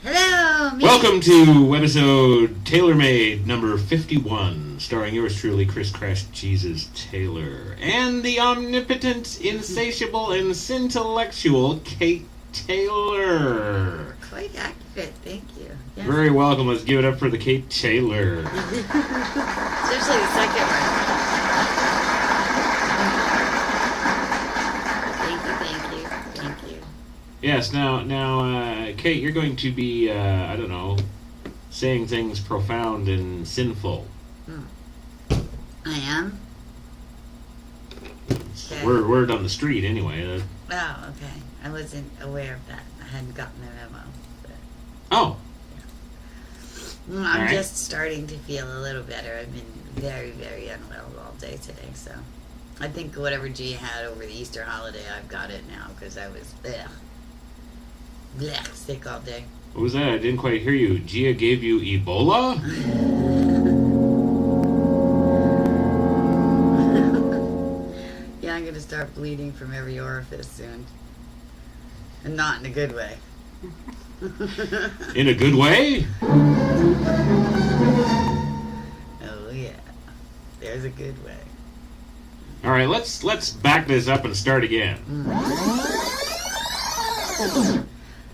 Hello, me. Welcome to episode TaylorMADE number 51, starring yours truly, Chris Crash Jesus Taylor, and the omnipotent, insatiable, and intellectual Kate Taylor. Quite accurate, thank you. Yes. Very welcome. Let's give it up for the Kate Taylor. Especially the second one. Thank you. Yes, now, Kate, you're going to be, I don't know, saying things profound and sinful. I am? Okay. Word on the street, anyway. Oh, okay. I wasn't aware of that. I hadn't gotten the memo. But, Oh. I'm All right. just starting to feel a little better. I've been very, very unwell all day today, so I think whatever G had over the Easter holiday, I've got it now, because I was sick all day. What was that? I didn't quite hear you. Gia gave you Ebola? Yeah, I'm going to start bleeding from every orifice soon. And not in a good way. In a good way? Oh, yeah. There's a good way. All right, let's back this up and start again.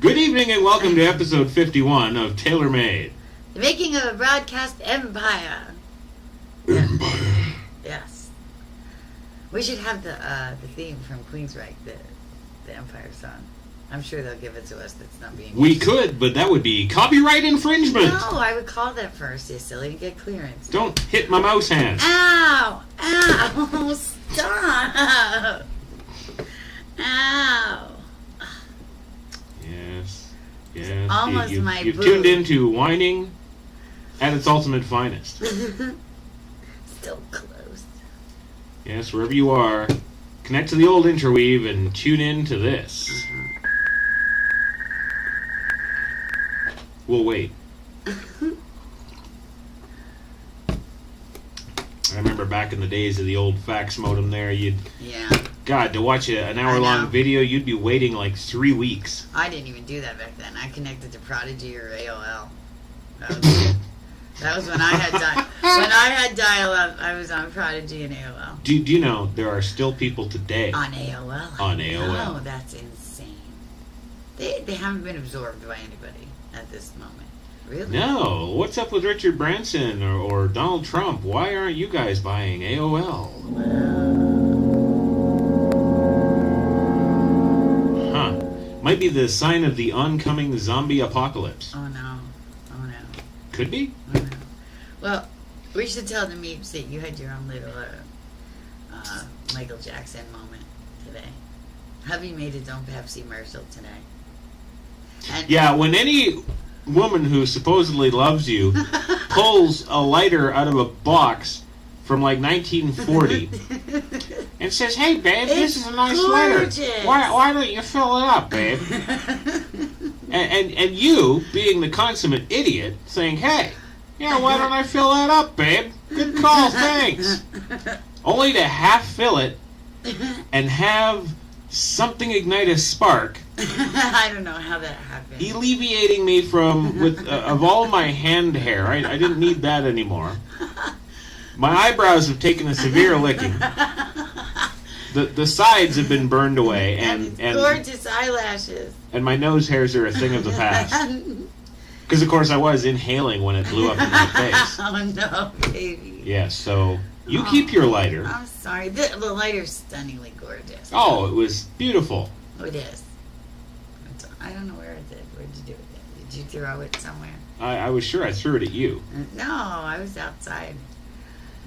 Good evening and welcome to episode 51 of TaylorMADE. The making of a broadcast empire. Empire. Yes. We should have the theme from Queensryche, the Empire song. I'm sure they'll give it to us. That's not being We used. could, but that would be copyright infringement. No, I would call that first, you silly, and get clearance. Don't hit my mouse hand. Ow! Ow! Stop! Ow! Yes. Almost You've my boo. tuned into whining at its ultimate finest. Still close. Yes, wherever you are, connect to the old interweave and tune in to this. We'll wait. I remember back in the days of the old fax modem there, God, to watch an hour-long video, you'd be waiting like 3 weeks. I didn't even do that back then. I connected to Prodigy or AOL. That was when I had dial-up. I was on Prodigy and AOL. Do you know there are still people today On AOL. on AOL? Oh, that's insane. They haven't been absorbed by anybody at this moment. Really? No. What's up with Richard Branson or Donald Trump? Why aren't you guys buying AOL? Huh. Might be the sign of the oncoming zombie apocalypse. Oh, no. Could be. Oh, no. Well, we should tell the Meeps that you had your own little Michael Jackson moment today. Hubby made his own Pepsi commercial today. And Yeah, when any woman who supposedly loves you pulls a lighter out of a box from like 1940 and says, "Hey, babe, this is a nice gorgeous. lighter. Why don't you fill it up, babe?" and you, being the consummate idiot, saying, "Hey, yeah, why don't I fill that up, babe? Good call, thanks." Only to half fill it and have something ignite a spark, I don't know how that happened. alleviating me from of all my hand hair. I didn't need that anymore. My eyebrows have taken a severe licking. The sides have been burned away, and gorgeous eyelashes. And my nose hairs are a thing of the past. Because of course I was inhaling when it blew up in my face. Oh no, baby. Yes, so you keep your lighter. I'm sorry. The lighter's stunningly gorgeous. Oh, it was beautiful. It is. I don't know where it did. Where did you do it? Did you throw it somewhere? I was sure I threw it at you. No, I was outside.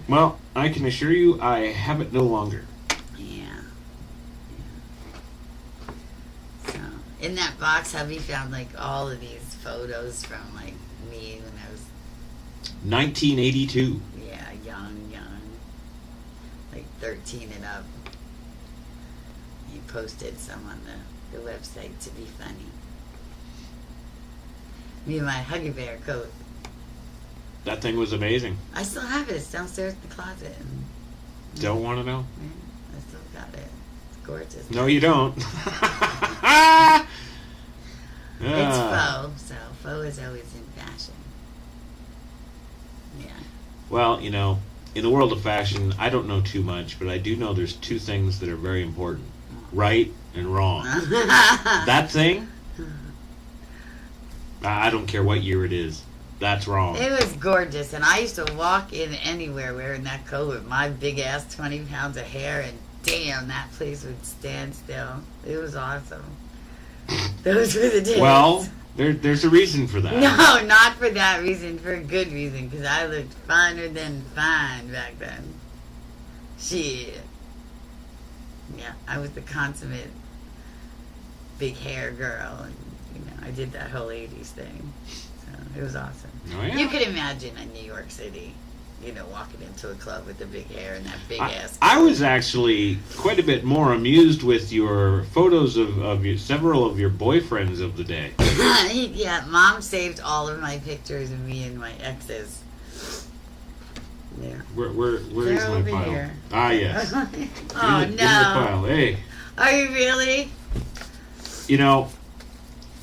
Well, I can assure you I have it no longer. Yeah. So, in that box, hubby found like all of these photos from like me when I was 1982. young, like 13 and up. He posted some on the website to be funny. Me and my Huggy Bear coat. That thing was amazing. I still have it. It's downstairs in the closet. Don't want to know? Yeah, I still got it. It's gorgeous. No, you don't. was always in fashion. Yeah. Well, you know, in the world of fashion, I don't know too much, but I do know there's two things that are very important. Right and wrong. That thing, I don't care what year it is. That's wrong. It was gorgeous, and I used to walk in anywhere wearing that coat with my big ass 20 pounds of hair, and damn, that place would stand still. It was awesome. Those were the days. Well, there's a reason for that. No, not for that reason, for a good reason, because I looked finer than fine back then. Shit. Yeah, I was the consummate big hair girl, and you know, I did that whole 80s thing. So it was awesome. Oh, yeah. You could imagine in New York City, you know, walking into a club with the big hair and that big ass. I was actually quite a bit more amused with your photos of several of your boyfriends of the day. Yeah, Mom saved all of my pictures of me and my exes. Yeah. Where is They're my over pile? here. Ah, yes. Oh, In the no. pile. Hey. Are you really? You know,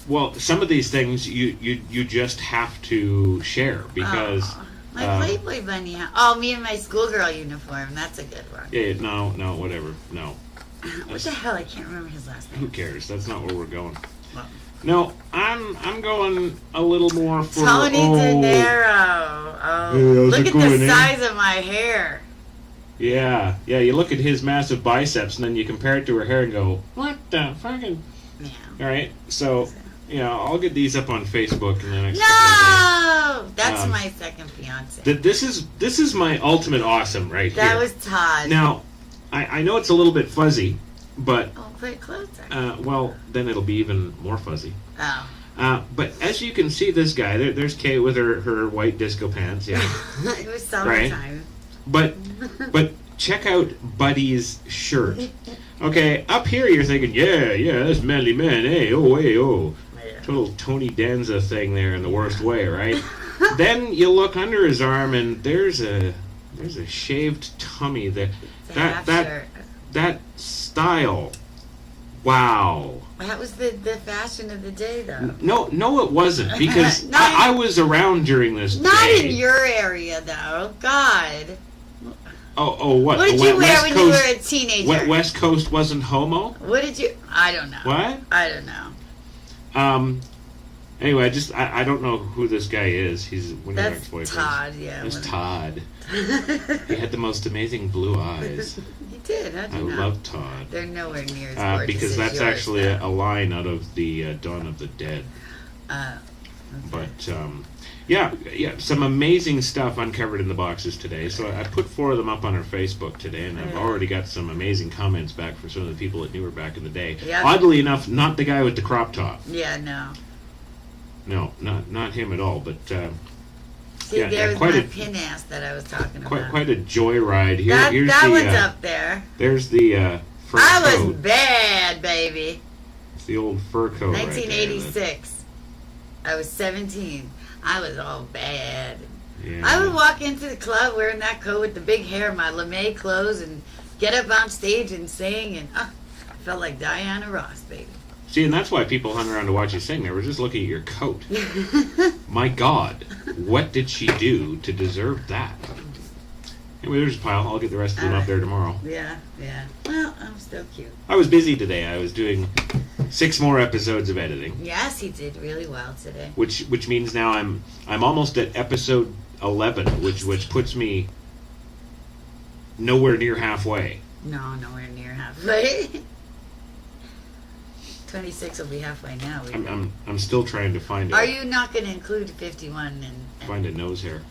well, some of these things you just have to share because. Oh, my Playboy bunny. Me and my schoolgirl uniform. That's a good one. Yeah, no, whatever. No. What the hell? I can't remember his last name. Who cares? That's not where we're going. Well, No, I'm going a little more for Tony De Niro. how's Look it at going, the eh? size of my hair. Yeah. You look at his massive biceps and then you compare it to her hair and go, what the fucking? Yeah. All right, so I'll get these up on Facebook in the next. No, that's my second fiance. This is my ultimate awesome right here. That was Todd. Now, I know it's a little bit fuzzy, but Oh, put it closer. well, then it'll be even more fuzzy. Oh. But as you can see, this guy there's Kay with her white disco pants. Yeah. It was summertime. But check out Buddy's shirt. Okay, up here you're thinking, yeah, that's manly man. Hey, oh. Yeah. Total Tony Danza thing there in the worst way, right? Then you look under his arm and there's a shaved tummy. That style. Wow. That was the fashion of the day, though. No, it wasn't because Not I was around during this. Not day. in your area, though. God. Oh, what? What did The you wear West when Coast, you were a teenager? West Coast wasn't homo? What did you... I don't know. What? I don't know. Anyway, I don't know who this guy is. He's one of your That's ex-boyfriends. Todd, yeah. It's Todd. He had the most amazing blue eyes. He did, how'd I you know? love Todd. They're nowhere near as gorgeous Because as that's yours, actually though. a line out of the Dawn of the Dead. Okay. But yeah, some amazing stuff uncovered in the boxes today. So I put 4 of them up on our Facebook today, and I've already got some amazing comments back from some of the people that knew her back in the day. Yeah. Oddly enough, not the guy with the crop top. Yeah, no. No, not him at all. But See, Yeah, there was quite my a- pin ass that I was talking about. quite a joyride. Here's that the, one's up there. There's the fur I was coat. bad, baby. It's the old fur coat. 1986. I was 17. I was all bad. Yeah. I would walk into the club wearing that coat with the big hair, my lame clothes, and get up on stage and sing, and I felt like Diana Ross, baby. See, and that's why people hung around to watch you sing. They were just looking at your coat. My God, what did she do to deserve that? Anyway, there's a pile. I'll get the rest of them up there tomorrow. Yeah. Well, I'm still cute. I was busy today. I was doing 6 more episodes of editing, Yes, he did really well today. which means now I'm almost at episode 11, which puts me nowhere near halfway. No, nowhere near halfway. 26 will be halfway now. I'm still trying to find Are you not going to include 51 and find a nose hair.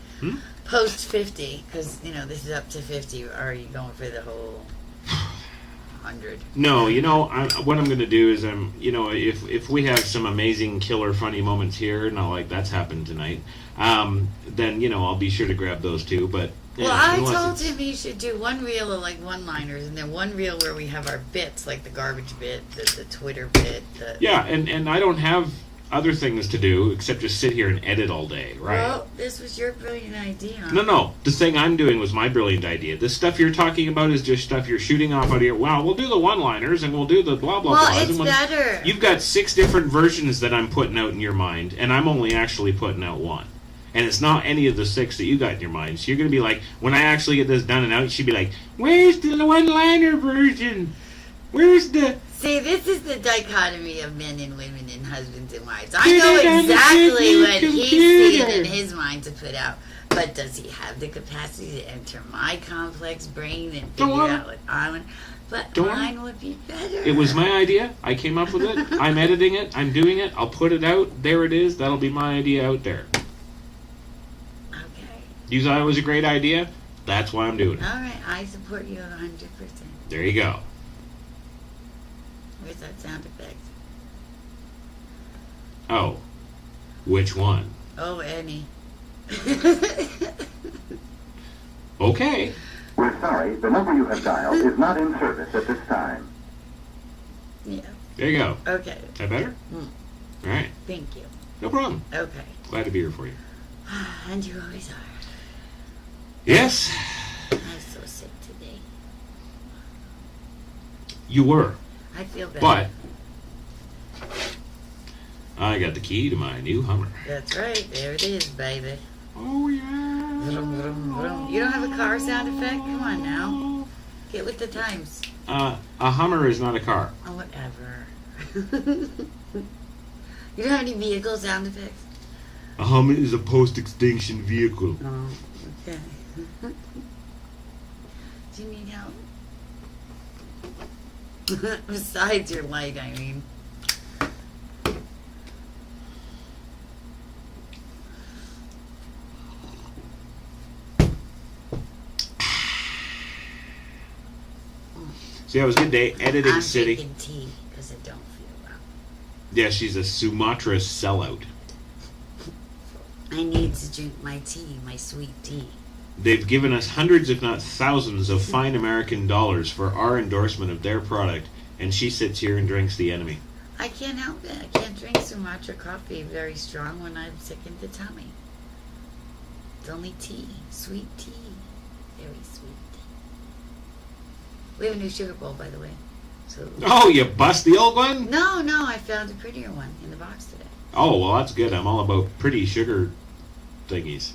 post 50? Because, this is up to 50. Or are you going for the whole 100? No, what I'm going to do is if we have some amazing killer funny moments here, not like that's happened tonight, then I'll be sure to grab those too. But Well, I told him he should do one reel of like one-liners, and then one reel where we have our bits, like the garbage bit, the Twitter bit. Yeah, and I don't have other things to do except just sit here and edit all day, right? Well, this was your brilliant idea. No. The thing I'm doing was my brilliant idea. This stuff you're talking about is just stuff you're shooting off out of your... Wow, we'll do the one-liners and we'll do the blah, blah, blah. Well, it's better. You've got 6 different versions that I'm putting out in your mind, and I'm only actually putting out one. And it's not any of the 6 that you got in your mind. So you're going to be like, when I actually get this done and out, she'd be like, where's the one-liner version? Where's the... See, this is the dichotomy of men and women and husbands and wives. I know exactly what he's seeing in his mind to put out. But does he have the capacity to enter my complex brain and figure out what I want? But mine would be better. It was my idea. I came up with it. I'm editing it. I'm doing it. I'll put it out. There it is. That'll be my idea out there. Okay. You thought it was a great idea? That's why I'm doing it. All right. I support you 100%. There you go. Where's that sound effect? Oh. Which one? Oh, any. Okay. We're sorry, the number you have dialed is not in service at this time. Yeah. There you go. Okay. Is that better? Mm. All right. Thank you. No problem. Okay. Glad to be here for you. And you always are. Yes. I'm so sick today. You were. I feel better. But I got the key to my new Hummer. That's right. There it is, baby. Oh, yeah. Vroom, vroom, vroom. You don't have a car sound effect? Come on now. Get with the times. A Hummer is not a car. Oh, whatever. You don't have any vehicle sound effects? A Hummer is a post-extinction vehicle. Oh, okay. Do you need help? Besides your light, I mean. See, that was a good day. Editing I'm City. drinking tea because I don't feel well. Yeah, she's a Sumatra sellout. I need to drink my tea, my sweet tea. They've given us hundreds, if not thousands, of fine American dollars for our endorsement of their product, and she sits here and drinks the enemy. I can't help it. I can't drink Sumatra coffee very strong when I'm sick in the tummy. It's only tea, sweet tea, very sweet. We have a new sugar bowl, by the way. So. Oh, you bust the old one? No, I found a prettier one in the box today. Oh, well, that's good. I'm all about pretty sugar thingies.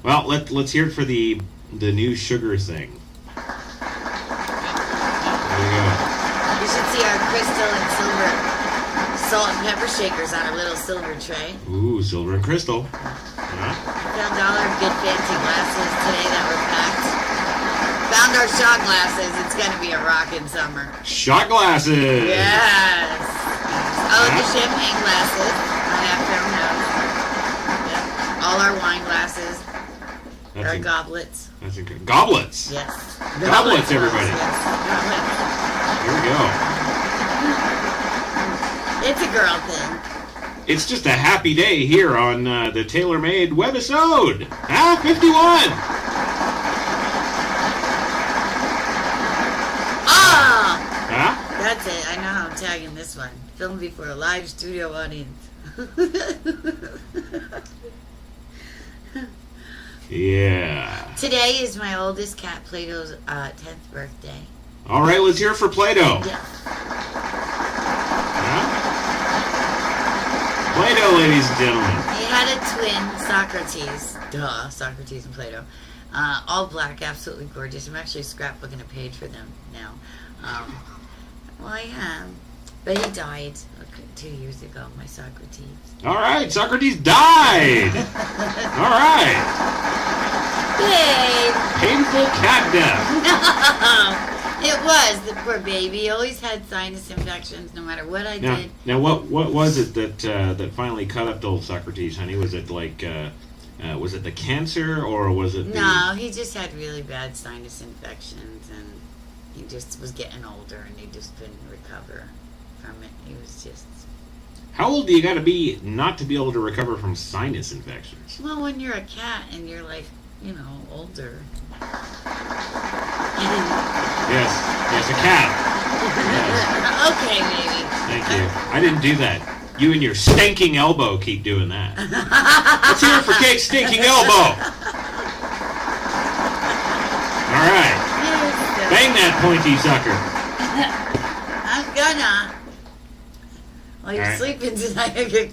Well, let's hear it for the new sugar thing. There you go. You should see our crystal and silver salt and pepper shakers on our little silver tray. Ooh, silver and crystal. Yeah. I found all our good fancy glasses today that were packed. Found our shot glasses. It's going to be a rockin' summer. Shot glasses! Yes! Oh, the champagne glasses. I have found those. Yep. All our wine glasses. Our goblets. That's incredible. Goblets! Yes. Goblets, everybody. Yes. Here we go. It's a girl thing. It's just a happy day here on the TaylorMADE webisode. 51! Ah! Huh? That's it. I know how I'm tagging this one. Filmed before a live studio audience. Yeah. Today is my oldest cat, Plato's 10th birthday. All right, let's hear it for Play-Doh. Yeah. Huh? Play-Doh, ladies and gentlemen. He had a twin, Socrates. Duh, Socrates and Plato. All black, absolutely gorgeous. I'm actually scrapbooking a page for them now. Well, I am. But he died 2 years ago, my Socrates. All right, Socrates died. All right. Babe! Painful cat death. No! It was. The poor baby. He always had sinus infections no matter what I did. Now, what was it that finally cut up to old Socrates, honey? Was it like, was it the cancer or was it the... No, he just had really bad sinus infections and he just was getting older and he just couldn't recover from it. He was just... How old do you got to be not to be able to recover from sinus infections? Well, when you're a cat and you're like, you know, older. Yes, a cat. Okay, maybe. Thank you. I didn't do that. You and your stinking elbow keep doing that. Let's hear it for Kate's stinking elbow. All right. Bang that pointy sucker. I'm gonna. While you're All right. sleeping tonight, I get.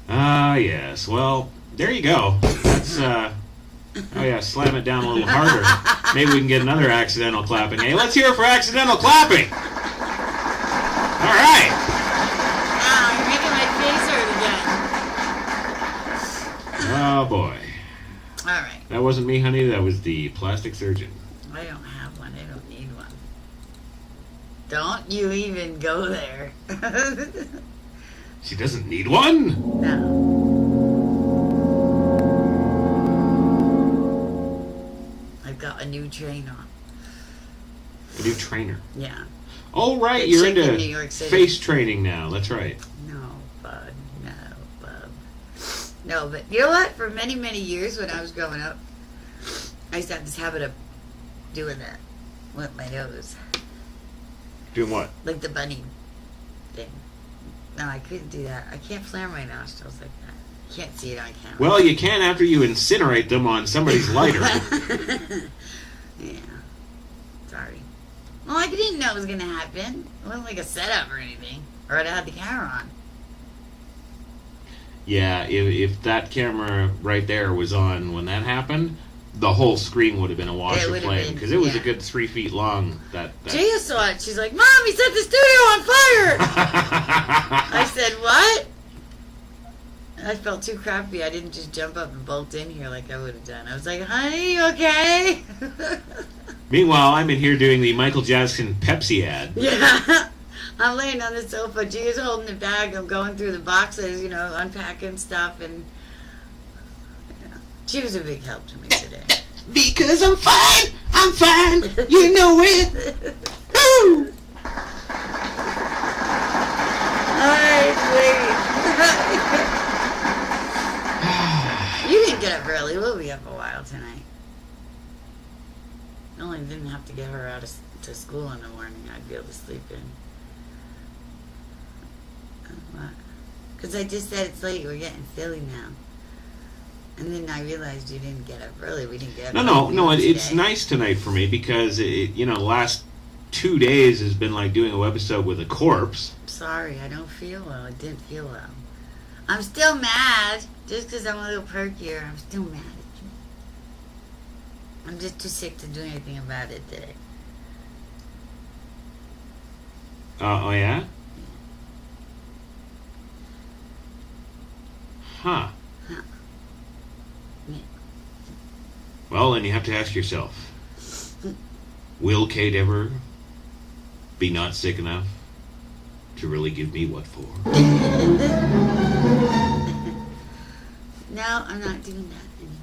Ah, yes. Well, there you go. That's, oh yeah, slam it down a little harder. Maybe we can get another accidental clapping. Hey, let's hear it for accidental clapping. All right. Ow, you're making my face hurt again. Oh, boy. All right. That wasn't me, honey. That was the plastic surgeon. I don't have one. I don't need one. Don't you even go there. She doesn't need one? No. I've got a new trainer. A new trainer. Yeah. Oh, right. The You're chick in into New York City. face training now. That's right. No, bud. No, bub. No, but you know what? For many, many years when I was growing up, I used to have this habit of doing that with my nose. Doing what? Like the bunny thing. No, I couldn't do that. I can't flare my nostrils like that. Can't see it on camera. Well, you can after you incinerate them on somebody's lighter. Yeah. Sorry. Well, I didn't know it was going to happen. It wasn't like a setup or anything. Or I'd have had the camera on. Yeah, if that camera right there was on when that happened, the whole screen would have been a wash It of would have flame been, because it was a yeah. good 3 feet long. That Gia saw it. She's like, Mom, he set the studio on fire! I said, what? I felt too crappy. I didn't just jump up and bolt in here like I would have done. I was like, honey, you okay? Meanwhile, I'm in here doing the Michael Jackson Pepsi ad. Yeah. I'm laying on the sofa. Gia's holding the bag. I'm going through the boxes, unpacking stuff. And she was a big help to me today. Because I'm fine. I'm fine. You know it. Woo! All right, sweetie. You didn't get up early. We'll be up a while tonight. I only didn't have to get her out to school in the morning. I'd be able to sleep in. Because I just said it's late. We're getting silly now. And then I realized you didn't get up early. We didn't get up No. early It's today. nice tonight for me because the last 2 days has been like doing a webisode with a corpse. Sorry, I don't feel well. I didn't feel well. I'm still mad. Just because I'm a little perkier, I'm still mad at you. I'm just too sick to do anything about it today. Oh yeah? Huh. Huh. Yeah. Well, then you have to ask yourself, will Kate ever be not sick enough to really give me what for? No, I'm not doing that anymore.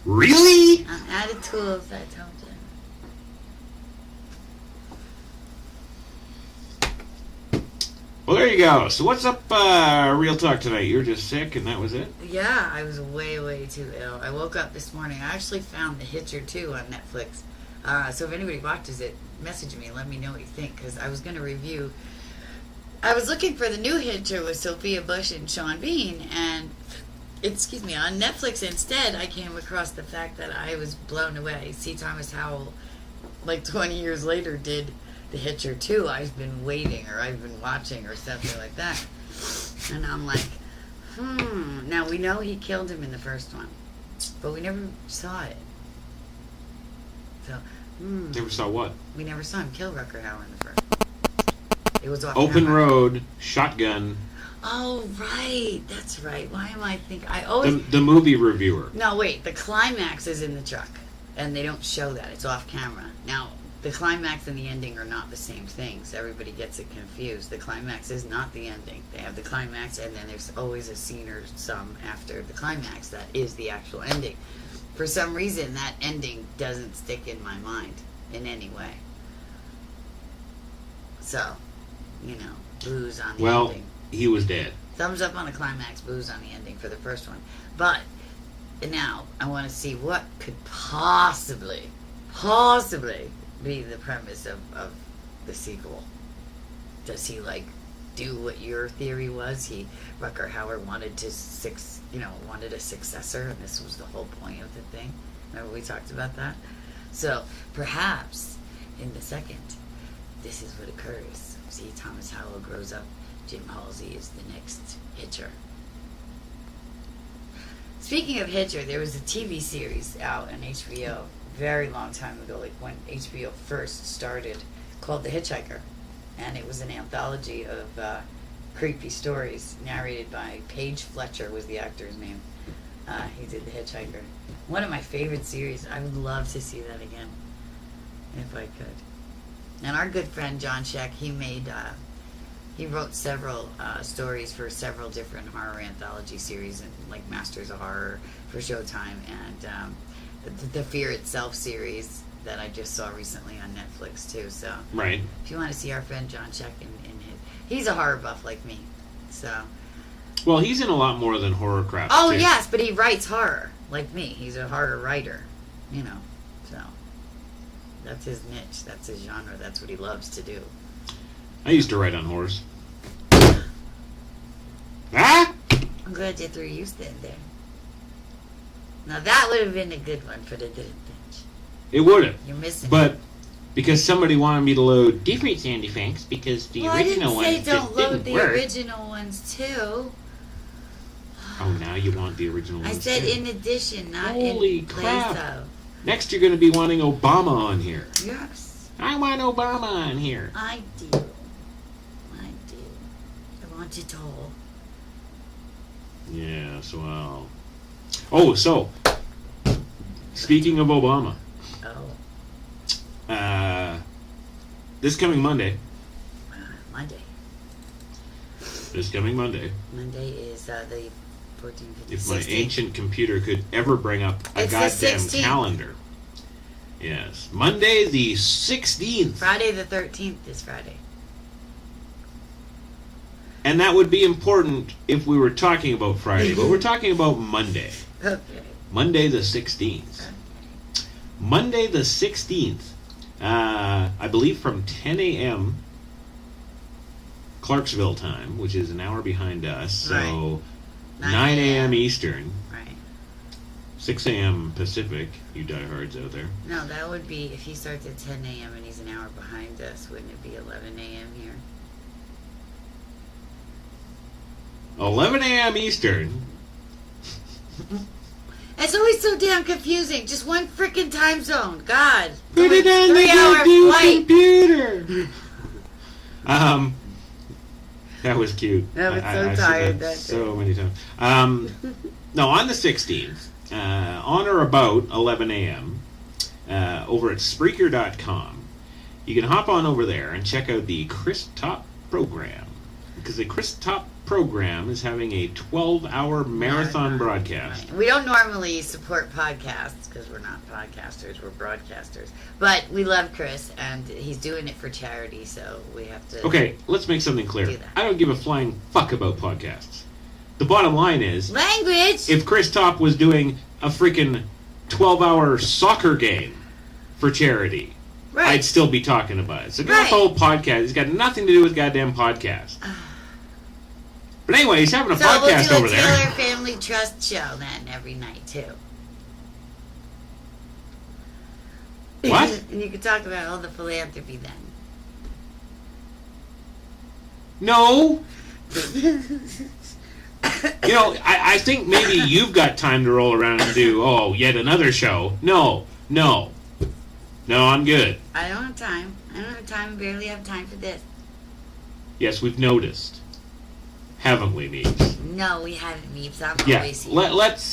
Really? I'm out of tools, I told you. Well, there you go. So what's up, Real Talk tonight? You're just sick and that was it? Yeah, I was way, way too ill. I woke up this morning. I actually found The Hitcher 2 on Netflix. So if anybody watches it, message me and let me know what you think. Because I was going to review... I was looking for the new Hitcher with Sophia Bush and Sean Bean. And, on Netflix instead, I came across the fact that I was blown away. C. Thomas Howell, like 20 years later, did The Hitcher 2. I've been waiting, or I've been watching, or something like that. And I'm like, Now, we know he killed him in the first one, but we never saw it. So, Never saw what? we never saw him kill Rutger Hauer in the first. It was off Open camera. road, shotgun. Oh, right. That's right. Why am I thinking? I always... The movie reviewer. No, wait. The climax is in the truck, and they don't show that. It's off camera. Now, the climax and the ending are not the same things. Everybody gets it confused. The climax is not the ending. They have the climax, and then there's always a scene or some after the climax that is the actual ending. For some reason, that ending doesn't stick in my mind in any way. So, booze on the ending. He was dead. Thumbs up on the climax, booze on the ending for the first one. But now I want to see what could possibly be the premise of the sequel. Does he like do what your theory was? Rutger Hauer wanted wanted a successor, and this was the whole point of the thing. Remember we talked about that? So perhaps in the second, this is what occurs. See, Thomas Howell grows up. Jim Halsey is the next Hitcher. Speaking of Hitcher, there was a TV series out on HBO very long time ago, like when HBO first started, called The Hitchhiker. And it was an anthology of creepy stories narrated by Paige Fletcher was the actor's name. He did The Hitchhiker. One of my favorite series. I would love to see that again, if I could. And our good friend John Sheck, he wrote several stories for several different horror anthology series, and like Masters of Horror for Showtime, and the Fear Itself series that I just saw recently on Netflix too. So Right. if you want to see our friend John Sheck he's a horror buff like me. So Well, he's in a lot more than horror crap. oh too. yes, but he writes horror like me. He's a horror writer, So that's his niche. That's his genre. That's what he loves to do. I used to write on horrors. Ah! I'm glad you threw you stand there. Now that would have been a good one for the Bench. It would have. You're missing. But because somebody wanted me to load different sound effects because the well, original I ones didn't say don't just load didn't the work. original ones too. Oh, now you want the original I ones said too. in addition, not Holy in crap. place of. Next you're going to be wanting Obama on here. Yes, I want Obama on here. I do. I want it all. Yes, well. Oh, so, speaking of Obama, Oh, this coming Monday, Monday. Monday, Monday is the 14th. if my ancient computer could ever bring up a It's the goddamn 16th. calendar. Yes, Monday the 16th. Friday the 13th is Friday. And that would be important if we were talking about Friday, but we're talking about Monday. Okay. Monday the 16th. Monday the 16th, I believe from 10 a.m. Clarksville time, which is an hour behind us, so Right. 9 a.m. Eastern, Right. 6 a.m. Pacific, you diehards out there. No, that would be if he starts at 10 a.m. and he's an hour behind us. Wouldn't it be 11 a.m. here? 11 a.m. Eastern. It's always so damn confusing. Just one freaking time zone. God. Put it on the 3-hour goddamn flight. computer! That was cute. I was so I've seen tired that that so many times. No, on the 16th, on or about 11 a.m., over at Spreaker.com, you can hop on over there and check out the Chris Top program. Because the Chris Top program is having a 12-hour marathon broadcast. Right. We don't normally support podcasts because we're not podcasters, we're broadcasters. But we love Chris, and he's doing it for charity, so we have to... Okay, let's make something clear. Do that. I don't give a flying fuck about podcasts. The bottom line is, Language! if Chris Top was doing a freaking 12-hour soccer game for charity, Right. I'd still be talking about it. So get Right. off the whole podcast. It's got nothing to do with goddamn podcast. But anyway, he's having a So podcast we'll over do a there. Taylor Family Trust show then every night, too. What? And you can talk about all the philanthropy then. No. You know, I think maybe you've got time to roll around and do, yet another show. No, I'm good. I don't have time. I don't have time. I barely have time for this. Yes, we've noticed. Haven't we, Meeks? No, we haven't, Meeps. I'm Yeah, always here. let's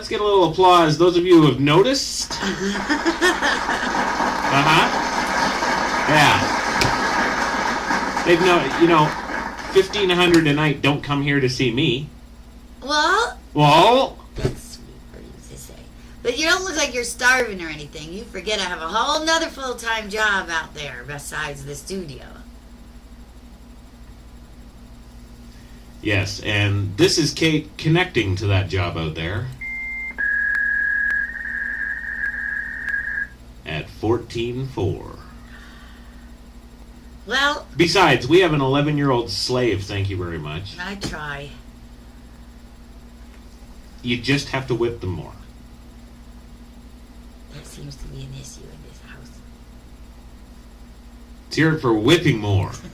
get a little applause. Those of you who have noticed. Yeah. They've 1,500 a night don't come here to see me. Well, Well, that's sweet of you to say. But you don't look like you're starving or anything. You forget I have a whole nother full-time job out there besides the studio. yes, and this is Kate connecting to that job out there. at 14.4. Well, Besides, we have an 11-year-old slave, thank you very much. I try. You just have to whip them more. That seems to be an issue in this house. Let's hear it for whipping more. That's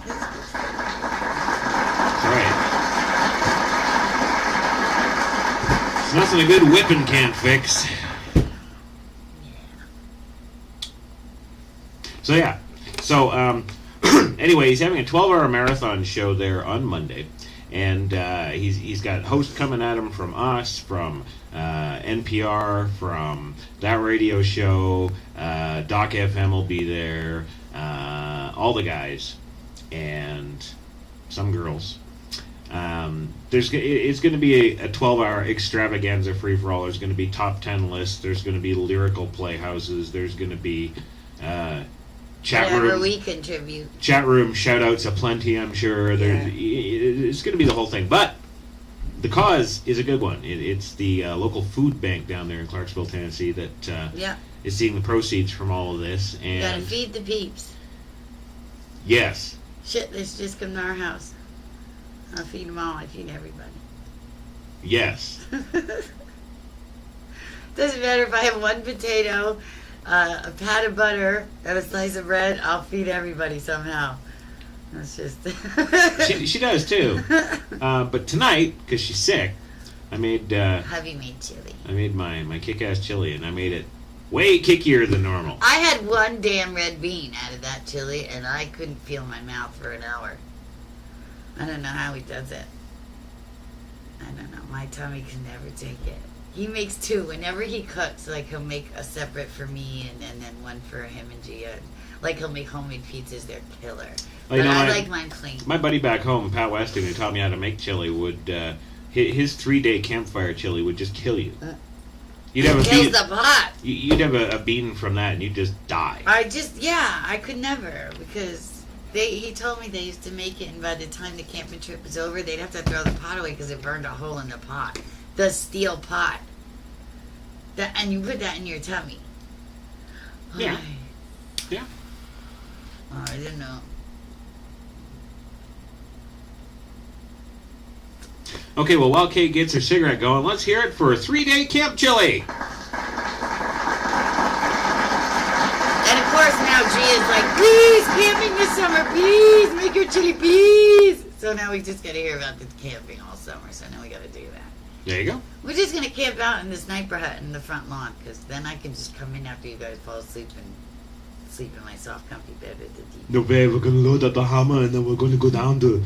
right. It's nothing a good whipping can't fix. So yeah. So anyway, he's having a 12-hour marathon show there on Monday, and he's got hosts coming at him from us, from NPR, from that radio show. Doc FM will be there. All the guys and some girls. It's going to be a 12-hour extravaganza free-for-all. There's going to be top 10 lists. There's going to be lyrical playhouses. There's going to be chat Whatever room. we contribute. Chat room shout-outs aplenty, I'm sure. It's going to be the whole thing. But the cause is a good one. It's the local food bank down there in Clarksville, Tennessee that is seeing the proceeds from all of this. And You gotta feed the peeps. yes. Shit, let's just come to our house. I'll feed them all. I feed everybody. Yes. Doesn't matter if I have one potato, a pat of butter, and a slice of bread. I'll feed everybody somehow. That's just. she does too. But tonight, because she's sick, I made Have you made chili? I made my kick-ass chili, and I made it way kickier than normal. I had one damn red bean out of that chili, and I couldn't feel my mouth for an hour. I don't know how he does it. I don't know. My tummy can never take it. He makes two. Whenever he cooks, like, he'll make a separate for me and then one for him and Gia. Like, he'll make homemade pizzas. They're killer. Well, you But know, I like mine clean. My buddy back home, Pat Weston, who taught me how to make chili, would his 3-day campfire chili would just kill you. You'd have It a kills bean. the pot. You'd have a bean from that, and you'd just die. I could never, because he told me they used to make it, and by the time the camping trip was over, they'd have to throw the pot away because it burned a hole in the pot. The steel pot. And you put that in your tummy. Yeah. Yeah. Oh, I didn't know. Okay, well, while Kate gets her cigarette going, let's hear it for 3-day camp chili. And of course now Gia's like, please, camping this summer, please, make your chili, please. So now we just gotta hear about the camping all summer, so now we gotta do that. There you go. We're just gonna camp out in the sniper hut in the front lawn, because then I can just come in after you guys fall asleep and sleep in my soft, comfy bed with the TV. No, babe, we're gonna load up the hammer and then we're gonna go down to,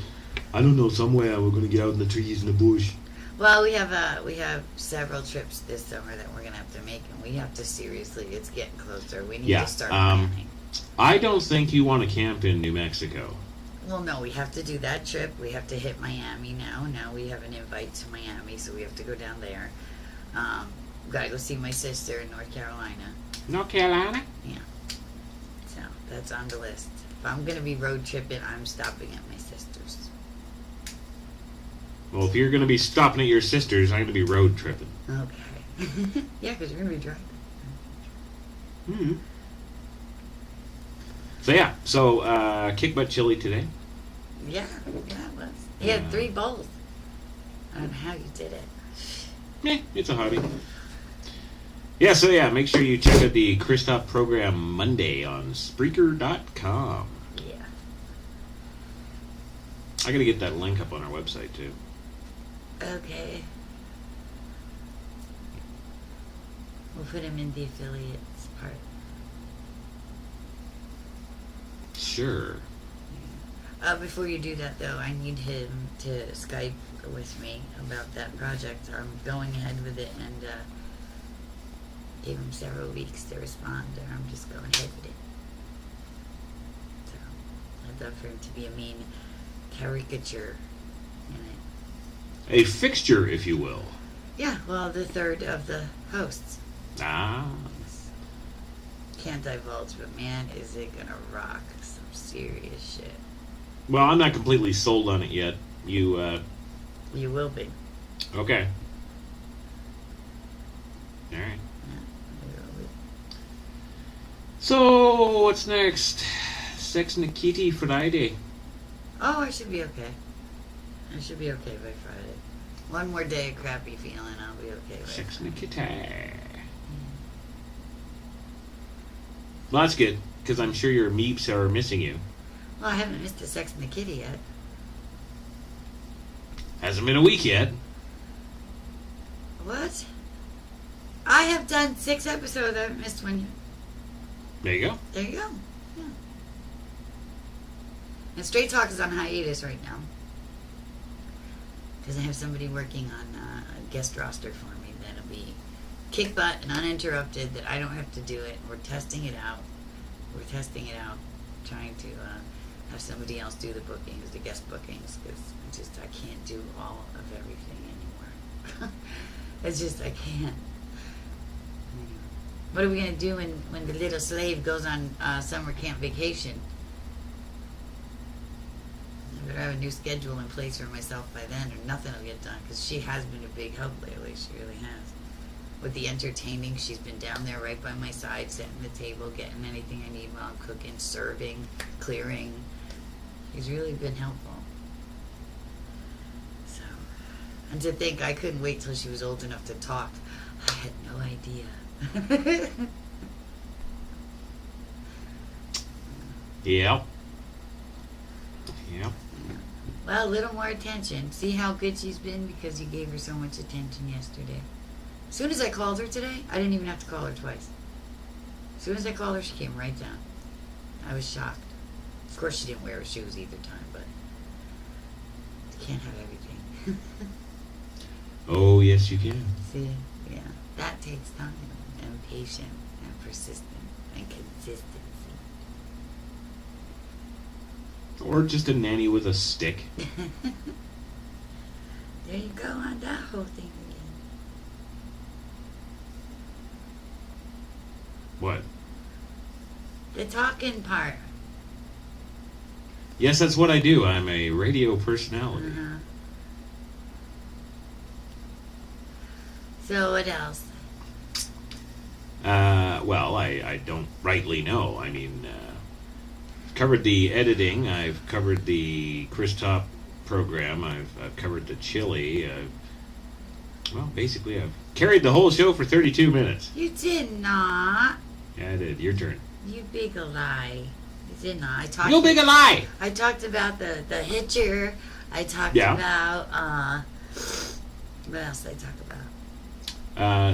I don't know, somewhere. We're gonna get out in the trees in the bush. Well, we have several trips this summer that we're gonna have to make, and we have to seriously. It's getting closer. We need Yeah, to start planning. I don't think you want to camp in New Mexico. Well, no, we have to do that trip. We have to hit Miami now. Now we have an invite to Miami, so we have to go down there. Gotta go see my sister in North Carolina. North Carolina? So that's on the list. If I'm gonna be road tripping, I'm stopping at my sister's. Well, if you're going to be stopping at your sister's, I'm going to be road tripping. Okay. Yeah, because you're gonna be driving. Mm-hmm. So yeah, kick butt chili today. Yeah, it was. He had 3 bowls. I don't know how you did it. It's a hobby. Yeah, so yeah, make sure you check out the Christoph program Monday on Spreaker.com. Yeah. I gotta get that link up on our website too. Okay. We'll put him in the affiliates part. Sure. Before you do that, though, I need him to Skype with me about that project. I'm going ahead with it and give him several weeks to respond, or I'm just going ahead with it. So, I'd love for him to be a mean caricature in it. A fixture, if you will. Yeah, well, the third of the hosts. Ah. Can't divulge, but man, is it gonna rock some serious shit. Well, I'm not completely sold on it yet. You will be. Okay. All right. Yeah, you will be. So, what's next? Sex Nikiti Friday. Oh, I should be okay. I should be okay by Friday. One more day of crappy feeling, I'll be okay by Sex Friday. Nikiti. Well, that's good, because I'm sure your meeps are missing you. Well, I haven't missed the Sex and the Kitty yet. Hasn't been a week yet. What? I have done 6 episodes. I haven't missed one yet. There you go. There you go. Yeah. And Straight Talk is on hiatus right now. Because I have somebody working on a guest roster for me that'll be kick butt and uninterrupted, that I don't have to do it. We're testing it out. Trying to have somebody else do the bookings, the guest bookings, because I can't do all of everything anymore. It's just, I can't. What are we going to do when the little slave goes on summer camp vacation? I better have a new schedule in place for myself by then, or nothing will get done, because she has been a big help lately. She really has. With the entertaining, she's been down there right by my side, setting the table, getting anything I need while I'm cooking, serving, clearing. She's really been helpful. So, and to think I couldn't wait till she was old enough to talk. I had no idea. Yep. Yep. Well, a little more attention. See how good she's been because you gave her so much attention yesterday. As soon as I called her today, I didn't even have to call her twice. As soon as I called her, she came right down. I was shocked. Of course, she didn't wear her shoes either time, but you can't have everything. Oh, yes, you can. See? Yeah. That takes time and patience and persistence and consistency. Or just a nanny with a stick. There you go on that whole thing again. What? The talking part. Yes, that's what I do. I'm a radio personality. Uh-huh. So what else? Well, I don't rightly know. I mean, I've covered the editing. I've covered the Chris Top program. I've covered the chili. Well, basically, I've carried the whole show for 32 minutes. You did not. Yeah, I did. Your turn. You big a lie. You did not. I talked. You big a lie! I talked about the hitcher. I talked Yeah. about what else did I talk about?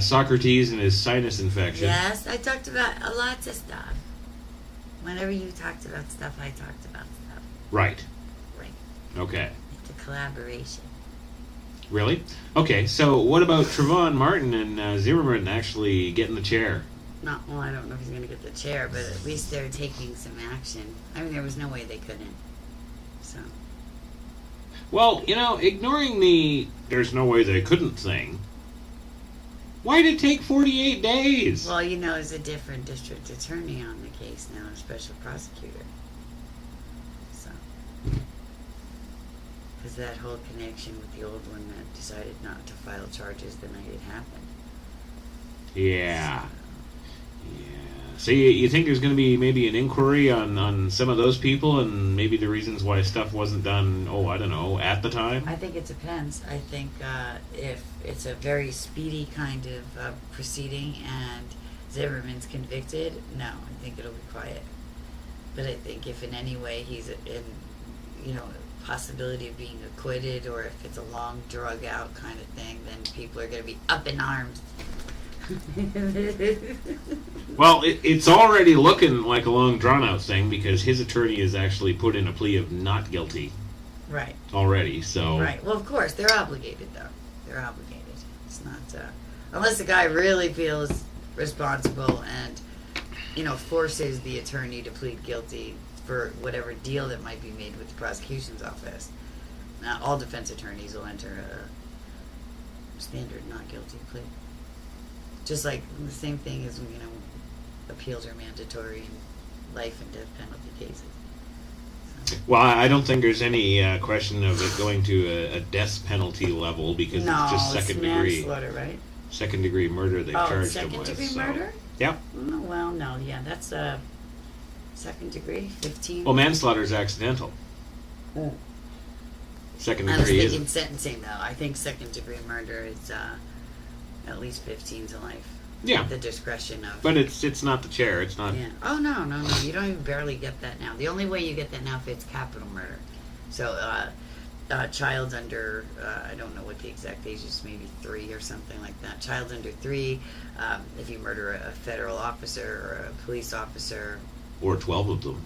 Socrates and his sinus infection. Yes, I talked about lots of stuff. Whenever you talked about stuff, I talked about stuff. Right. Right. Okay. It's a collaboration. Really? Okay, so what about Trayvon Martin and Zimmerman actually getting the chair? Well, I don't know if he's going to get the chair, but at least they're taking some action. I mean, there was no way they couldn't. So. Well, ignoring the "there's no way they couldn't" thing, why did it take 48 days? Well, there's a different district attorney on the case now, a special prosecutor. So. Because that whole connection with the old one that decided not to file charges the night it happened. Yeah. So you think there's going to be maybe an inquiry on some of those people and maybe the reasons why stuff wasn't done, I don't know, at the time? I think it depends. I think if it's a very speedy kind of proceeding and Zimmerman's convicted, no, I think it'll be quiet. But I think if in any way he's in, possibility of being acquitted, or if it's a long drug out kind of thing, then people are going to be up in arms. Well, it's already looking like a long drawn-out thing because his attorney has actually put in a plea of not guilty. Right. Already, so... Right. Well, of course, they're obligated, though. They're obligated. It's not... unless the guy really feels responsible and, forces the attorney to plead guilty for whatever deal that might be made with the prosecution's office. Now, all defense attorneys will enter a standard not guilty plea. Just like the same thing as, appeals are mandatory in life and death penalty cases. So. Well, I don't think there's any question of it going to a death penalty level because it's just second degree. Manslaughter, right? Second degree murder they've charged him second with. degree murder? Yep. Oh, well, no, yeah, that's second degree, 15. Well, manslaughter is accidental. Oh. Second I was degree thinking isn't. sentencing, though. I think second degree murder is at least 15 to life. Yeah. At the discretion of. But it's not the chair. It's not. Yeah. Oh, no. You don't even barely get that now. The only way you get that now if it's capital murder. So, child under, I don't know what the exact age is, maybe 3 or something like that. Child under 3, if you murder a federal officer or a police officer. Or 12 of them.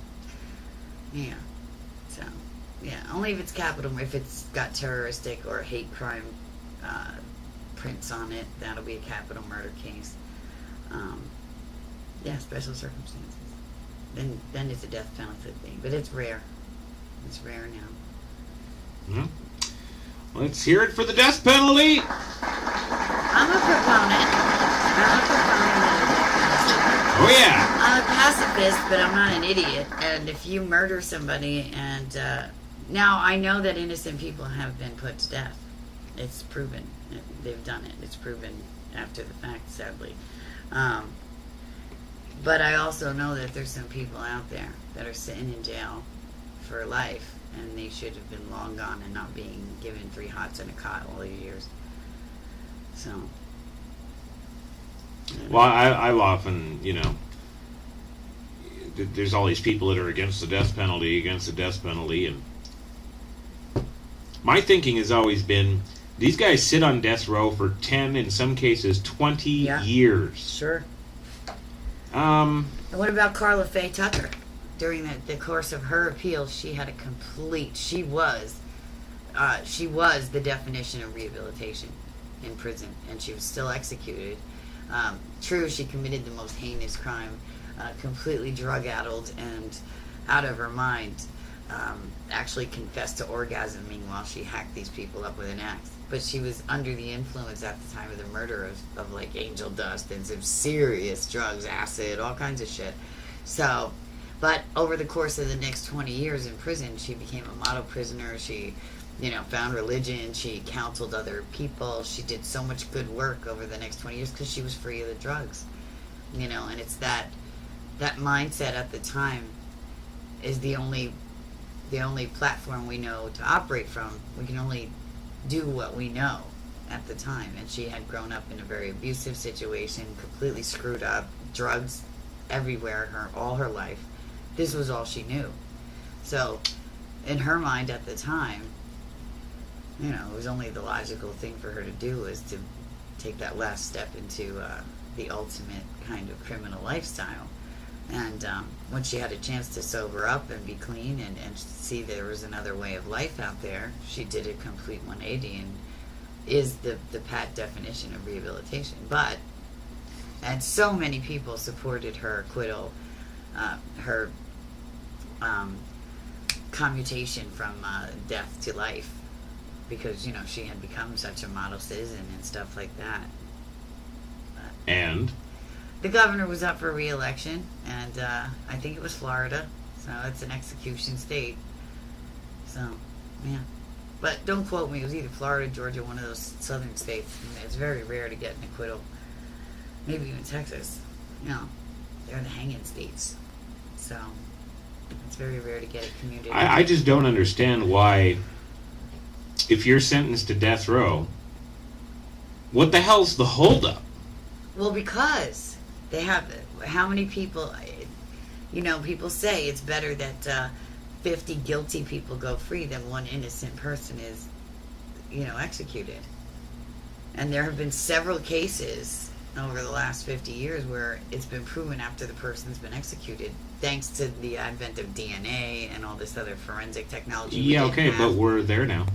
Yeah. So, yeah, only if it's capital, if it's got terroristic or hate crime prints on it, that'll be a capital murder case. Yeah, special circumstances. Then it's a death penalty thing, but it's rare. It's rare now. Yeah. Let's hear it for the death penalty. I'm a proponent Oh yeah. I'm a pacifist, but I'm not an idiot. And if you murder somebody, and now I know that innocent people have been put to death. It's proven. They've done it. It's proven after the fact, sadly. But I also know that there's some people out there that are sitting in jail for life, and they should have been long gone and not being given 3 hots and a cot all these years. So. Well, I've often, there's all these people that are against the death penalty, and my thinking has always been, these guys sit on death row for 10, in some cases 20 years. Sure. Um, And what about Carla Faye Tucker? During the course of her appeal, she had she was the definition of rehabilitation in prison, and she was still executed. True, she committed the most heinous crime, completely drug-addled and out of her mind, actually confessed to orgasming while she hacked these people up with an axe. But she was under the influence at the time of the murder of like angel dust and some serious drugs, acid, all kinds of shit. So, but over the course of the next 20 years in prison, she became a model prisoner. She, found religion. She counseled other people. She did so much good work over the next 20 years because she was free of the drugs. And it's that mindset at the time is the only platform we know to operate from. We can only do what we know at the time. And she had grown up in a very abusive situation, completely screwed up, drugs everywhere all her life. This was all she knew. So in her mind at the time, it was only the logical thing for her to do was to take that last step into the ultimate kind of criminal lifestyle. And when she had a chance to sober up and be clean and see there was another way of life out there, she did a complete 180 and is the pat definition of rehabilitation. And so many people supported her acquittal, her commutation from death to life, because, she had become such a model citizen and stuff like that. and The governor was up for re-election, and I think it was Florida, so it's an execution state. So, yeah. But don't quote me, it was either Florida, Georgia, one of those southern states. It's very rare to get an acquittal. Maybe even Texas. They're the hanging states. So, it's very rare to get a community. I just don't understand why, if you're sentenced to death row, what the hell's the holdup? Well, because they have, how many people, people say it's better that 50 guilty people go free than one innocent person is, executed. And there have been several cases over the last 50 years where it's been proven after the person's been executed, thanks to the advent of DNA and all this other forensic technology. Yeah, okay, but we're there now.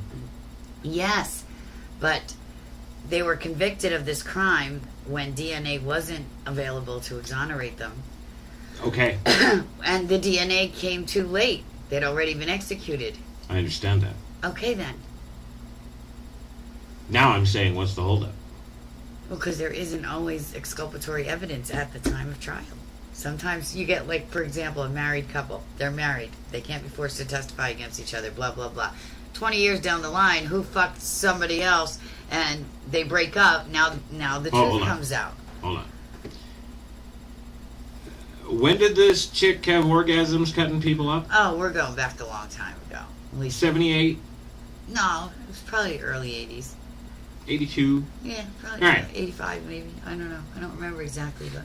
Yes, but they were convicted of this crime when DNA wasn't available to exonerate them. Okay. And the DNA came too late. They'd already been executed. I understand that. Okay, then. Now I'm saying, what's the holdup? Well, because there isn't always exculpatory evidence at the time of trial. Sometimes you get, like, for example, a married couple. They're married. They can't be forced to testify against each other, blah, blah, blah. 20 years down the line, who fucked somebody else, and they break up. Now the truth comes out. Hold on. When did this chick have orgasms cutting people up? Oh, we're going back a long time ago. At least 78, no, it was probably early 80s. 82. Yeah, probably All right. 85 maybe. I don't know. I don't remember exactly, but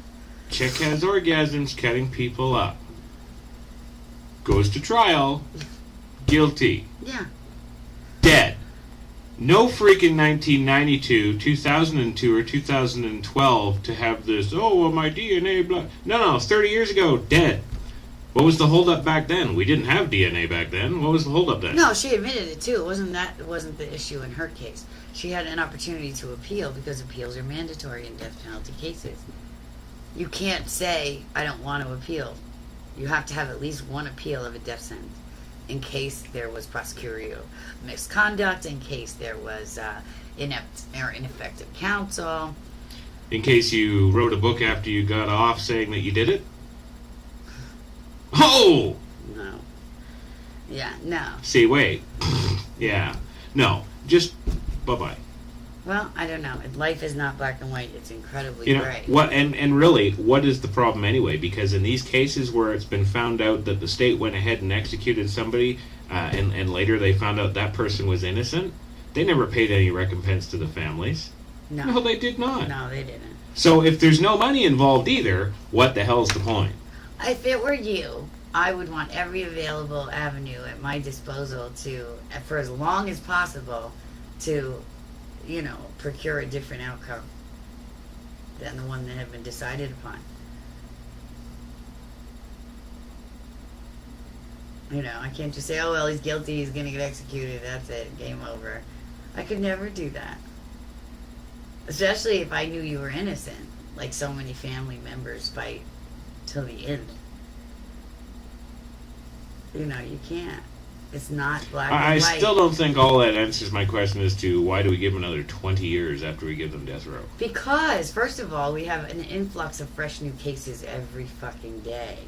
Chick has orgasms cutting people up. Goes to trial. Guilty. yeah. Dead. No freaking 1992, 2002, or 2012 to have this, oh, well, my DNA, blah. No, 30 years ago, dead. What was the holdup back then? We didn't have DNA back then. What was the holdup then? No, she admitted it too. It wasn't the issue in her case. She had an opportunity to appeal because appeals are mandatory in death penalty cases. You can't say, I don't want to appeal. You have to have at least one appeal of a death sentence in case there was prosecutorial misconduct, in case there was inept or ineffective counsel. In case you wrote a book after you got off saying that you did it? Oh! No. Yeah, no. See, wait. Yeah. No. Just bye-bye. Well, I don't know. Life is not black and white. It's incredibly You know, gray. what? And really, what is the problem anyway? Because in these cases where it's been found out that the state went ahead and executed somebody, and later they found out that person was innocent, they never paid any recompense to the families. No, they did not. No, they didn't. So if there's no money involved either, what the hell's the point? If it were you, I would want every available avenue at my disposal to, for as long as possible, to, procure a different outcome than the one that had been decided upon. I can't just say, oh, well, he's guilty, he's going to get executed, that's it, game over. I could never do that. Especially if I knew you were innocent, like so many family members fight till the end. You can't. It's not black I and white. still don't think all that answers my question as to why do we give them another 20 years after we give them death row? Because, first of all, we have an influx of fresh new cases every fucking day.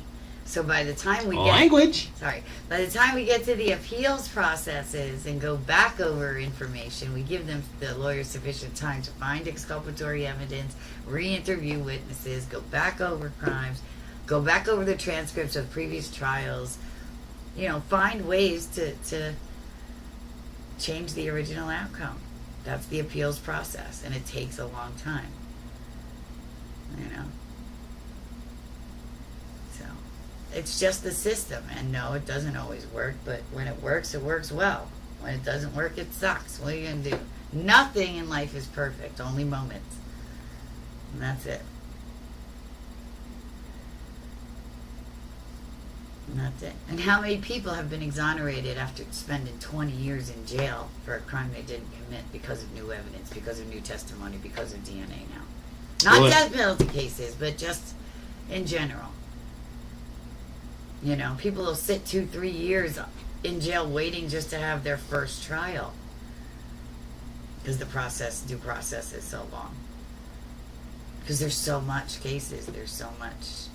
So by the time we by the time we get to the appeals processes and go back over information, we give them the lawyers sufficient time to find exculpatory evidence, re-interview witnesses, go back over crimes, go back over the transcripts of previous trials, find ways to change the original outcome. That's the appeals process, and it takes a long time. So, it's just the system, and no, it doesn't always work, but when it works well. When it doesn't work, it sucks. What are you going to do? Nothing in life is perfect, only moments. And that's it. And that's it. And how many people have been exonerated after spending 20 years in jail for a crime they didn't commit because of new evidence, because of new testimony, because of DNA now? Not death penalty cases, but just in general. People will sit 2-3 years in jail waiting just to have their first trial. Because the due process is so long. Because there's so much cases, there's so much.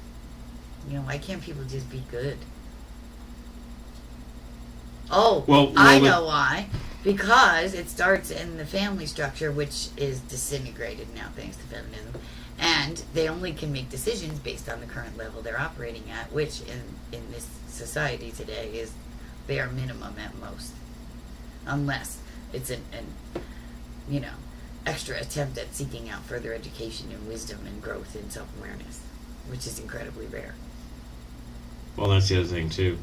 Why can't people just be good? Oh, well, I know why. Because it starts in the family structure, which is disintegrated now thanks to feminism. And they only can make decisions based on the current level they're operating at, which in this society today is bare minimum at most. Unless it's an extra attempt at seeking out further education and wisdom and growth and self-awareness, which is incredibly rare. Well, that's the other thing, too.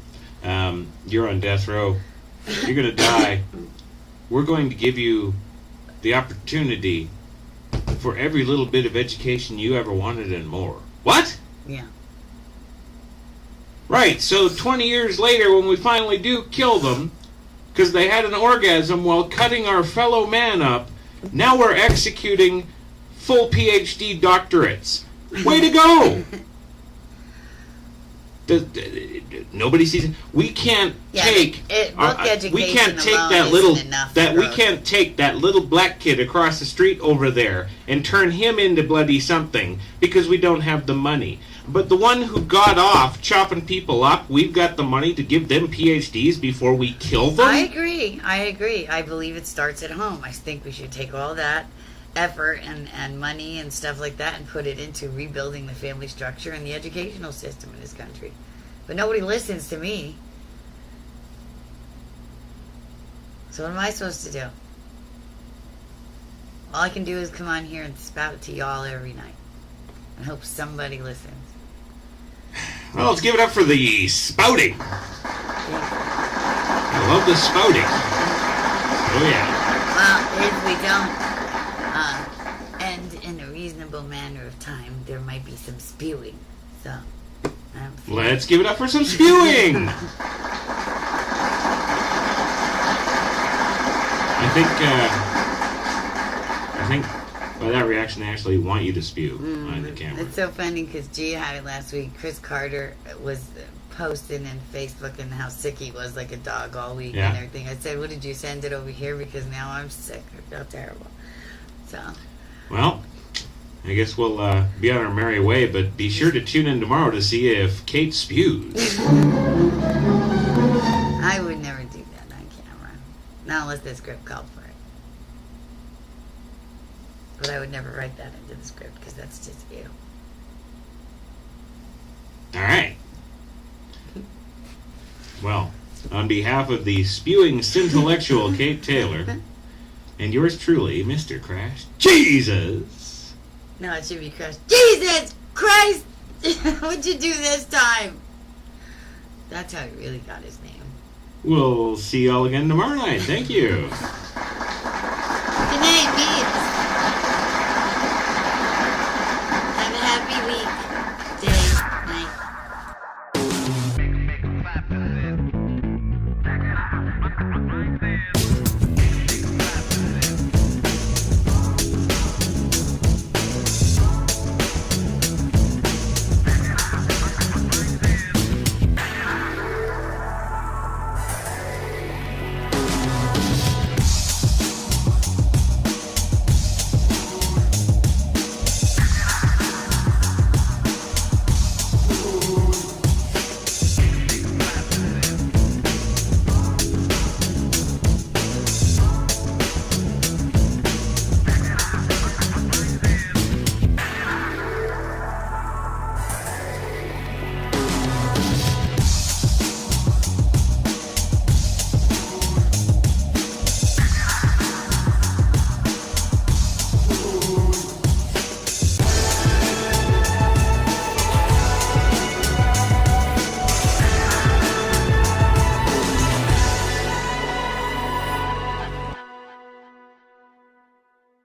You're on death row. You're going to die. We're going to give you the opportunity for every little bit of education you ever wanted and more. What? Yeah. Right, so 20 years later, when we finally do kill them, because they had an orgasm while cutting our fellow man up, now we're executing full PhD doctorates. Way to go! Nobody sees it. We can't take. We can't take We can't take that little black kid across the street over there and turn him into bloody something because we don't have the money. But the one who got off chopping people up, we've got the money to give them PhDs before we kill them. I agree. I believe it starts at home. I think we should take all that effort and money and stuff like that and put it into rebuilding the family structure and the educational system in this country. But nobody listens to me. So what am I supposed to do? All I can do is come on here and spout to y'all every night. I hope somebody listens. Well, let's give it up for the spouting. I love the spouting. Oh, yeah. Well, if we don't end in a reasonable manner of time, there might be some spewing. So, Let's give it up for some spewing. I think by that reaction, they actually want you to spew on the camera. It's so funny because Gia had it last week. Chris Carter was posting in Facebook and how sick he was, like a dog all week and everything. I said, "What did you send it over here? Because now I'm sick. I feel terrible." So. Well, I guess we'll be on our merry way, but be sure to tune in tomorrow to see if Kate spews. I would never do that on camera. Not unless the script called for it. But I would never write that into the script because that's just you. All right. Well, on behalf of the spewing intellectual Kate Taylor and yours truly, Mr. Crash Jesus. No, it should be Crash. Jesus Christ! What'd you do this time? That's how he really got his name. We'll see y'all again tomorrow night. Thank you.